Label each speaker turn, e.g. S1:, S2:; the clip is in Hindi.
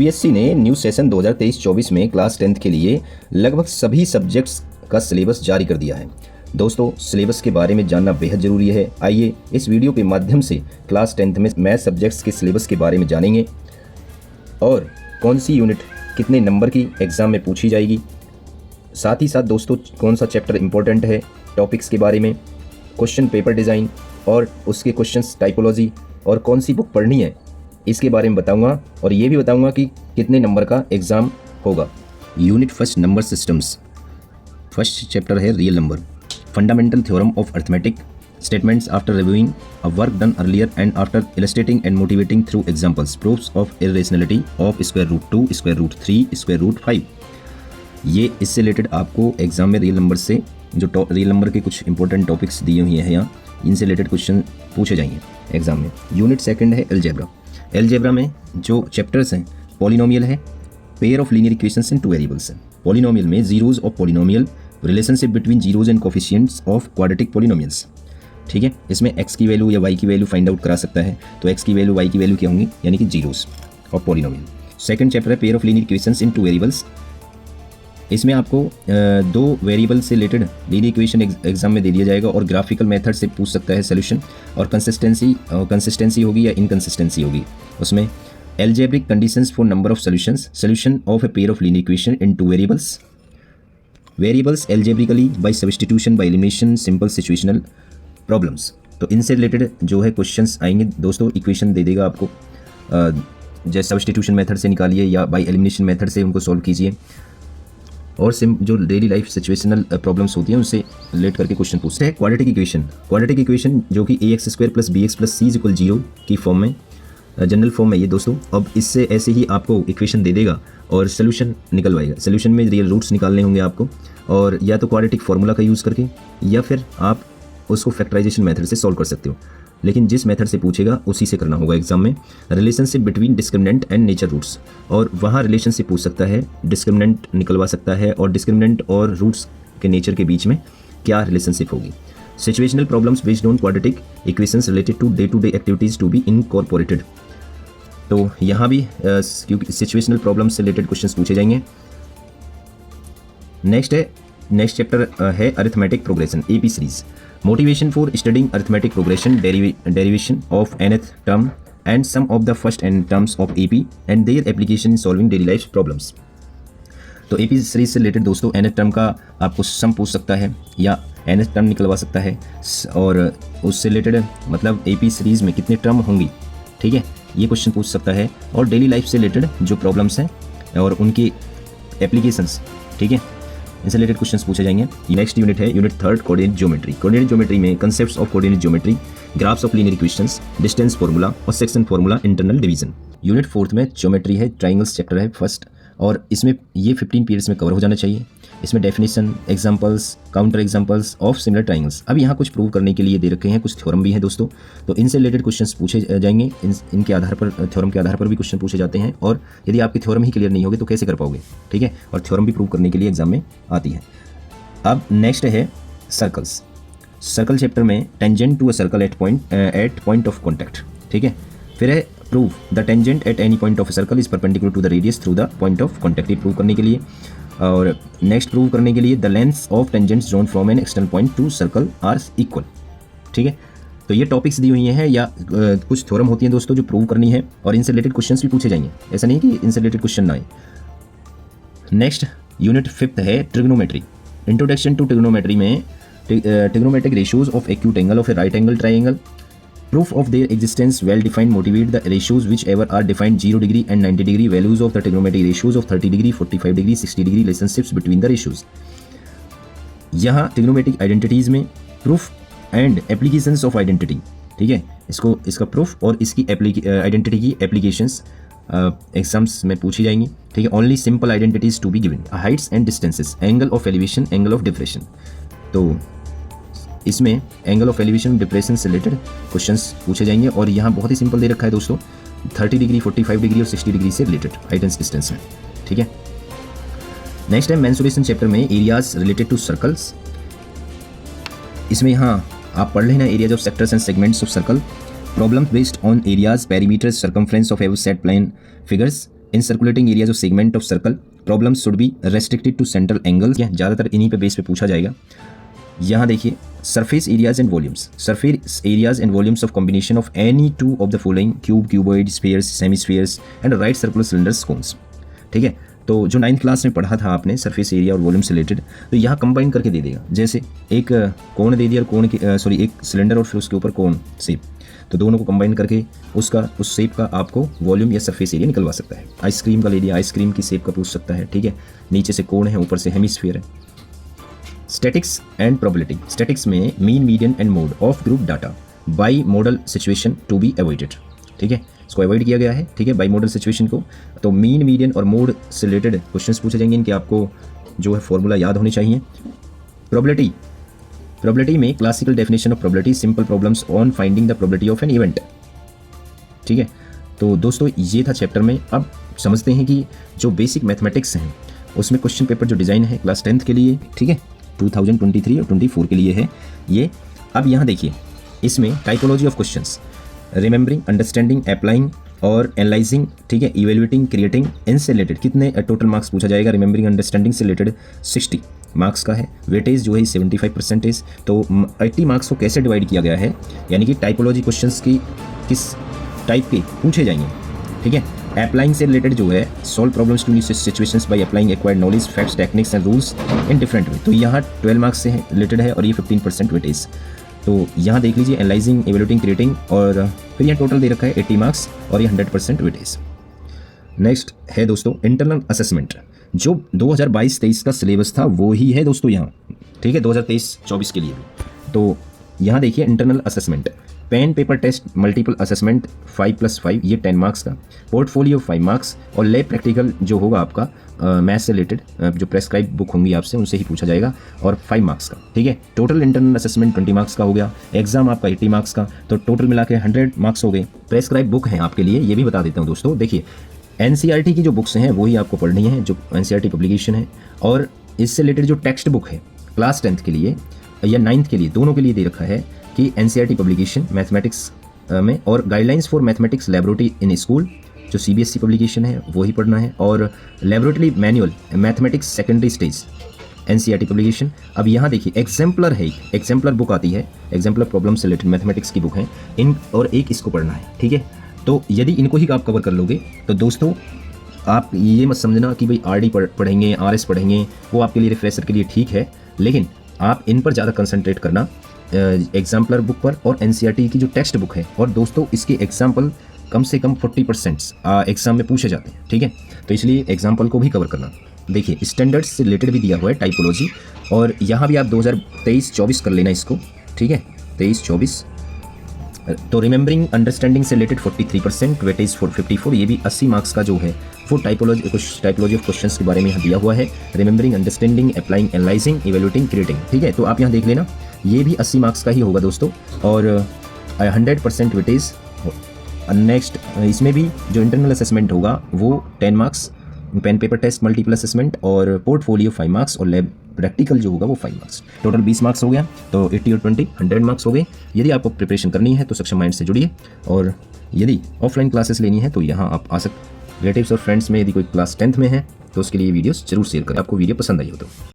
S1: सीबीएसई ने न्यू सेशन 2023-24 में क्लास 10th के लिए लगभग सभी सब्जेक्ट्स का सिलेबस जारी कर दिया है। दोस्तों, सिलेबस के बारे में जानना बेहद ज़रूरी है। आइए इस वीडियो के माध्यम से क्लास 10th में मैथ सब्जेक्ट्स के सिलेबस के बारे में जानेंगे और कौन सी यूनिट कितने नंबर की एग्ज़ाम में पूछी जाएगी। साथ ही साथ दोस्तों, कौन सा चैप्टर इंपॉर्टेंट है, टॉपिक्स के बारे में, क्वेश्चन पेपर डिज़ाइन और उसके क्वेश्चंस टाइपोलॉजी और कौन सी बुक पढ़नी है, इसके बारे में बताऊंगा और ये भी बताऊंगा कि कितने नंबर का एग्ज़ाम होगा। Unit first, number systems. First chapter है real number, fundamental theorem of arithmetic statements after reviewing a work done earlier and after illustrating and motivating through examples, proofs of irrationality of square root 2, square root 3, square root 5। ये इससे रिलेटेड आपको एग्जाम में रियल नंबर से जो रियल नंबर के कुछ इंपॉर्टेंट टॉपिक्स दिए हुए हैं यहाँ, इनसे रिलेटेड क्वेश्चन पूछे जाएंगे एग्जाम में। यूनिट सेकंड है अलजेब्रा। अलजेब्रा में जो चैप्टर्स हैं, पॉलिनोमियल है, pair of linear equations in two variables है। पॉलिनोमियल में zeros of polynomial, relationship between zeros and coefficients of quadratic polynomials. ठीक है, इसमें एक्स की वैल्यू या वाई की वैल्यू फाइंड आउट करा सकता है, तो एक्स की वैल्यू वाई की वैल्यू क्या होंगी, यानी कि zeros of polynomial. Second chapter है pair of linear equations in two variables. इसमें आपको दो वेरिएबल से रिलेटेड लीनियर इक्वेशन एग्जाम में दे दिया जाएगा और ग्राफिकल मेथड से पूछ सकता है सोल्यूशन, और कंसिस्टेंसी होगी या इनकंसिस्टेंसी होगी। उसमें algebraic conditions for number of solutions, solution of a pair of linear equation in two variables, variables algebraically by substitution by elimination, simple situational problems. तो इनसे रिलेटेड जो है क्वेश्चंस आएंगे दोस्तों। इक्वेशन दे देगा आपको, जैसे सब्स्टिट्यूशन मेथड से निकालिए या बाय एलिमिनेशन मेथड से उनको सॉल्व कीजिए, और जो डेली लाइफ सिचुएशनल प्रॉब्लम्स होती हैं उनसे रिलेट करके क्वेश्चन पूछते हैं। क्वाड्रेटिक इक्वेशन जो कि ax square plus bx plus c equal 0 की फॉर्म में, जनरल फॉर्म में ये दोस्तों। अब इससे ऐसे ही आपको इक्वेशन दे देगा और सोल्यूशन निकलवाएगा। सोल्यूशन में रियल रूट्स निकालने होंगे आपको, और या तो क्वाड्रेटिक फार्मूला का यूज़ करके या फिर आप उसको फैक्टराइजेशन मेथड से सॉल्व कर सकते हो, लेकिन जिस मेथड से पूछेगा उसी से करना होगा एग्जाम में। Relationship between discriminant and nature roots, और वहाँ रिलेशनशिप पूछ सकता है, डिस्क्रिमिनेंट निकलवा सकता है, और डिस्क्रिमिनेंट और रूट्स के नेचर के बीच में क्या रिलेशनशिप होगी। Situational problems based on quadratic equations related to day activities to be incorporated. तो यहाँ भी क्योंकि सिचुएशनल प्रॉब्लम्स से रिलेटेड क्वेश्चन पूछे जाएंगे। नेक्स्ट चैप्टर है arithmetic progression, AP series. Motivation for studying arithmetic progression, derivation of nth term and some of the first n terms of AP and their application in solving daily life problems। तो AP सीरीज से रिलेटेड दोस्तों nth टर्म का आपको सम पूछ सकता है या nth टर्म निकलवा सकता है, और उससे रिलेटेड मतलब AP सीरीज में कितने टर्म होंगी, ठीक है, ये क्वेश्चन पूछ सकता है। और डेली लाइफ से रिलेटेड जो प्रॉब्लम्स हैं और उनकी एप्लीकेशंस, ठीक है, इनसे रिलेटेड क्वेश्चंस पूछे जाएंगे। नेक्स्ट यूनिट है unit third, coordinate geometry. Coordinate geometry में concepts of coordinate geometry, graphs of linear equations, distance formula और section formula, internal division. Unit fourth में ज्योमेट्री है, ट्राइंगल्स चैप्टर है फर्स्ट, और इसमें ये 15 पीरियड्स में कवर हो जाना चाहिए। इसमें definition, examples, counter examples of similar triangles. अब यहाँ कुछ प्रूव करने के लिए दे रखे हैं, कुछ थ्योरम भी हैं दोस्तों, तो इनसे रिलेटेड क्वेश्चंस पूछे जाएंगे। इनके आधार पर, थ्योरम के आधार पर भी क्वेश्चन पूछे जाते हैं, और यदि आपकी थ्योरम ही क्लियर नहीं होगी तो कैसे कर पाओगे, ठीक है, और थ्योरम भी प्रूव करने के लिए एग्जाम में आती है। अब नेक्स्ट है सर्कल्स। सर्कल चैप्टर में tangent to a circle at point of contact, ठीक है। फिर है prove the tangent at any point of a circle is perpendicular to the radius through the point of contact, ये प्रूव करने के लिए। और नेक्स्ट प्रूव करने के लिए the lengths of tangents drawn from an external point to circle are equal, ठीक है। तो ये टॉपिक्स दी हुई हैं या कुछ थ्योरम होती हैं दोस्तों जो प्रूव करनी है, और इनसे रिलेटेड क्वेश्चंस भी पूछे जाएंगे, ऐसा नहीं कि इनसे रिलेटेड क्वेश्चन ना आए। नेक्स्ट यूनिट फिफ्थ है ट्रिग्नोमेट्री। इंट्रोडक्शन टू ट्रिग्नोमेट्री में trigonometric ratios of acute angle of A right angle triangle, proof of their existence, well defined, motivate the ratios whichever are defined 0 degree and 90 degree, values of the trigonometric ratios of 30 degree, 45 degree, 60 degree, relationships between the ratios। यहाँ ट्रिग्नोमेट्रिक आइडेंटिटीज में proof and applications of identity, ठीक है, इसका प्रूफ और इसकी आइडेंटिटी की एप्लीकेशंस एग्जाम्स में पूछी जाएंगी, ठीक है। Only simple identities to be given, heights and distances, angle of elevation, angle of depression. तो इसमें एंगल ऑफ एलिवेशन, डिप्रेशन से रिलेटेड क्वेश्चंस पूछे जाएंगे, और यहाँ बहुत ही सिंपल दे रखा है दोस्तों, 30 डिग्री, 45 डिग्री और 60 डिग्री से रिलेटेड हाइट एंड डिस्टेंस में, ठीक है। नेक्स्ट है मेंसुरेशन चैप्टर में एरियाज रिलेटेड टू सर्कल्स। इसमें यहाँ आप पढ़ लेना areas of sectors and segments of circle, problems based on areas, perimeters, circumference of every set plane figures, in circulating areas of segment of circle problems should be restricted to central angles. ज़्यादातर इन्हीं पे बेस पे पूछा जाएगा। यहाँ देखिए surface areas and volumes, surface areas and volumes of combination of any two of the following cube, cuboid, spheres, semispheres and right circular cylinders, cones. ठीक है, तो जो 9th क्लास में पढ़ा था आपने सरफेस एरिया और वॉल्यूम से रिलेटेड, तो यहाँ कंबाइन करके दे देगा। जैसे एक कोण दे दिया और कोण के एक सिलेंडर और फिर उसके ऊपर कोण शेप, तो दोनों को कंबाइन करके उस शेप का आपको वॉल्यूम या सरफेस एरिया निकलवा सकता है। आइसक्रीम का ले लिया, आइसक्रीम की शेप का पूछ सकता है। ठीक है, नीचे से कोण है, ऊपर से हेमिस्फीयर है। स्टैटिक्स एंड प्रोबेबिलिटी, स्टैटिक्स में mean, median and mode of group data by model situation to be avoided. ठीक है, इसको अवॉइड किया गया है। ठीक है, बाई मॉडल सिचुएशन को। तो मीन, मीडियन और मोड से रिलेटेड क्वेश्चंस पूछे जाएंगे, इनके आपको जो है फॉर्मूला याद होने चाहिए। प्रोबेबिलिटी में classical definition of probability, simple problems on finding the probability of an event. ठीक है, तो दोस्तों ये था चैप्टर में। अब समझते हैं कि जो बेसिक मैथमेटिक्स हैं उसमें क्वेश्चन पेपर जो डिज़ाइन है क्लास 10th के लिए, ठीक है, 2023 और 24 के लिए है ये। अब यहाँ देखिए, इसमें typology of questions, remembering, understanding, applying और एनालाइजिंग, ठीक है, इवेल्युएटिंग, क्रिएटिंग, इनसे रिलेटेड कितने टोटल मार्क्स पूछा जाएगा। रिमेंबरिंग, अंडरस्टैंडिंग से रिलेटेड 60 मार्क्स का है। वेटेज जो है 75%। तो 80 मार्क्स को कैसे डिवाइड किया गया है, यानी कि टाइपोलॉजी क्वेश्चंस की किस टाइप के पूछे जाएंगे। ठीक है, अप्लाइंग से रिलेटेड जो है solve problems to new situations by applying acquired knowledge, facts, techniques and rules in different way, तो यहाँ 12 मार्क्स से रिलेटेड है और ये 15% वेटेज। तो यहाँ देख लीजिए एनालाइजिंग, इवेल्युएटिंग, क्रिएटिंग, और फिर यहाँ टोटल दे रखा है 80 मार्क्स और ये 100% वेटेज। नेक्स्ट है दोस्तों इंटरनल असेसमेंट, जो 2022-23 का सिलेबस था वो ही है दोस्तों यहाँ। ठीक है, 2023-24 के लिए भी। तो यहाँ देखिए internal assessment, pen paper test, multiple assessment 5+5, ये 10 मार्क्स का, पोर्टफोलियो 5 मार्क्स और लैब प्रैक्टिकल जो होगा आपका मैथ्स से रिलेटेड जो प्रेस्क्राइब बुक होंगी आपसे उनसे ही पूछा जाएगा और 5 मार्क्स का। ठीक है, टोटल इंटरनल असेसमेंट 20 मार्क्स का हो गया, एग्जाम आपका 80 मार्क्स का, तो टोटल मिला के 100 मार्क्स हो गए। प्रेस्क्राइब बुक है आपके लिए, ये भी बता देता हूँ दोस्तों। देखिए NCERT की जो बुक्स हैं वही आपको पढ़नी है, जो NCERT पब्लिकेशन है, और इससे रिलेटेड जो टेक्स्ट बुक है क्लास 10th के लिए या 9th के लिए, दोनों के लिए दे रखा है कि NCERT पब्लिकेशन मैथमेटिक्स में, और guidelines for mathematics laboratory in school जो CBSE पब्लिकेशन है वही पढ़ना है, और laboratory manual mathematics secondary stage NCERT publication. अब यहाँ देखिए एग्जाम्पलर है, एग्जाम्पलर बुक आती है, एग्जाम्पलर प्रॉब्लम से रिलेटेड मैथमेटिक्स की बुक है इन, और एक इसको पढ़ना है। ठीक है, तो यदि इनको ही आप कवर कर लोगे तो दोस्तों आप ये मत समझना कि भाई RD पढ़ेंगे, RS पढ़ेंगे, वो आपके लिए रिफ्रेशर के लिए ठीक है, लेकिन आप इन पर ज़्यादा कंसंट्रेट करना, एग्जाम्पलर बुक पर और NCERT की जो टेक्स्ट बुक है। और दोस्तों इसके एग्जाम्पल कम से कम 40% एग्जाम में पूछे जाते हैं। ठीक है, तो इसलिए एग्जाम्पल को भी कवर करना। देखिए स्टैंडर्ड्स से रिलेटेड भी दिया हुआ है टाइपोलॉजी, और यहाँ भी आप 2023-24 कर लेना इसको। ठीक है, 23-24। तो रिमेंबरिंग, अंडरस्टैंडिंग से रिलेटेड 43%, वेटेज 54, ये भी 80 मार्क्स का जो है वो टाइपोलॉजी ऑफ क्वेश्चंस के बारे में यहाँ दिया हुआ है। Remembering, understanding, applying, analysing, evaluating, creating. ठीक है, तो आप यहाँ देख लेना, ये भी 80 मार्क्स का ही होगा दोस्तों, और 100% वेटेज। नेक्स्ट इसमें भी जो इंटरनल असेसमेंट होगा वो 10 marks, pen paper test, multiple assessment और पोर्टफोलियो 5 मार्क्स और लैब प्रैक्टिकल जो होगा वो 5 मार्क्स। टोटल 20 मार्क्स हो गया, तो 80 और 20 100 मार्क्स हो गए। यदि आपको प्रिपरेशन करनी है तो सक्षम माइंड से जुड़िए, और यदि ऑफलाइन क्लासेस लेनी है तो यहाँ आप आ सकते। रिलेटिव्स और फ्रेंड्स में यदि कोई क्लास 10th में है तो उसके लिए वीडियोस जरूर शेयर करें, आपको वीडियो पसंद आई हो तो।